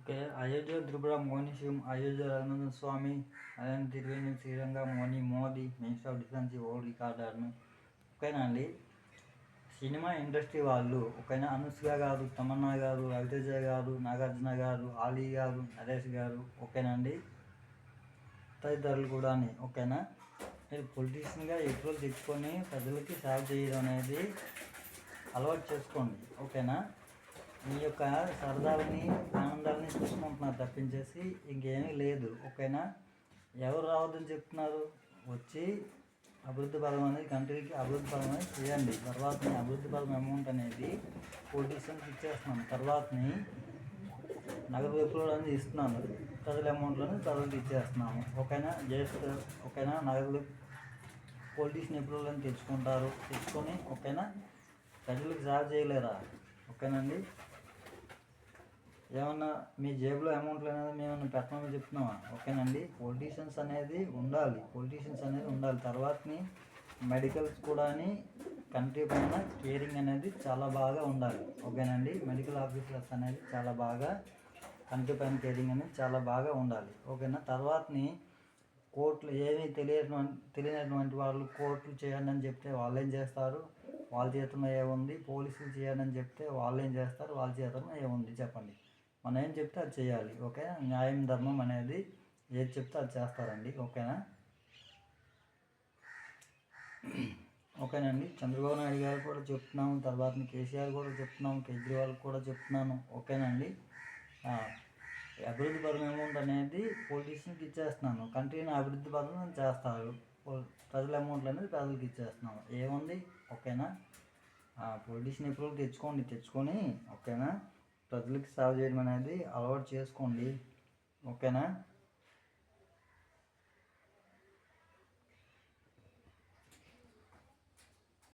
Okay. Ayodhya Tripura మోనిషం, అయోధ్య రాఘవేంద్ర స్వామి, అదంతా తిరిగి శ్రీరంగ మోని Modi, minister of defence old record army. ఓకేనా అండి. సినిమా ఇండస్ట్రీ వాళ్ళు ఓకేనా, అనుష్క గారు, తమన్నా గారు, రవితేజ గారు, నాగార్జున గారు, ఆలీ గారు, నరేష్ గారు, ఓకేనా అండి, తదితరులు కూడా ఓకేనా. మీరు పొలిటీషియన్గా ఎప్పుడు తెచ్చుకొని ప్రజలకి సేవ చేయడం అనేది అలవాటు చేసుకోండి. ఓకేనా. మీ యొక్క సరదాలని ఆనందాలని చూసుకుంటున్నారు తప్పించేసి ఇంకేమీ లేదు. ఓకేనా. ఎవరు రావద్దని చెప్తున్నారు? వచ్చి అభివృద్ధి పదం అనేది కంట్రీకి అభివృద్ధి పదం అనేది చేయండి. తర్వాతని అభివృద్ధి పదం అమౌంట్ అనేది పొలిటీషియన్కి ఇచ్చేస్తున్నాం. తర్వాతని నగదు విప్లవం అనేది ఇస్తున్నాను, ప్రజల అమౌంట్లను ప్రజలకు ఇచ్చేస్తున్నాము. ఓకేనా. జస్ట్ ఓకేనా. నగదు పొలిటీషియన్ విప్లవాలను తెచ్చుకొని ఓకేనా, ప్రజలకు సేవ చేయలేరా? ఓకేనండి. ఏమన్నా మీ జేబులో అమౌంట్లు అనేది మేము పెట్టమని చెప్తున్నామా? ఓకేనండి. పొలిటీషియన్స్ అనేది ఉండాలి. తర్వాతని మెడికల్స్ కూడా కంట్రీ పైన కేరింగ్ అనేది చాలా బాగా ఉండాలి. ఓకేనండి. మెడికల్ ఆఫీసర్స్ అనేది చాలా బాగా కంట్రీ పైన కేరింగ్ అనేది చాలా బాగా ఉండాలి. ఓకేనా. తర్వాతని కోర్టులు ఏమీ తెలియనటువంటి వాళ్ళు కోర్టులు చేయండి అని చెప్తే వాళ్ళు ఏం చేస్తారు? వాళ్ళ చేతుల్లో ఏముంది? పోలీసులు చేయండి అని చెప్తే వాళ్ళు ఏం చేస్తారు? వాళ్ళ చేతుల్లో ఏముంది చెప్పండి. మనం ఏం చెప్తే అది చేయాలి. ఓకే. న్యాయం ధర్మం అనేది ఏది చెప్తే అది చేస్తారండి. ఓకేనా. ఓకేనండి. చంద్రబాబు నాయుడు గారు కూడా చెప్తున్నాము, తర్వాత కేసీఆర్ కూడా చెప్తున్నాము, కేజ్రీవాల్ కూడా చెప్తున్నాను. ఓకేనండి. అభివృద్ధి పదం అమౌంట్ అనేది పొలిటీషియన్కి ఇచ్చేస్తున్నాను, కంట్రీని అభివృద్ధి పదం చేస్తారు. ప్రజల అమౌంట్లు అనేది ప్రజలకు ఇచ్చేస్తున్నాము. ఏముంది? ఓకేనా. పొలిటీషియన్ ఎప్పుడు తెచ్చుకొని ఓకేనా, ప్రజలకు సేవ చేయడం అనేది అలవాటు చేసుకోండి. ఓకేనా.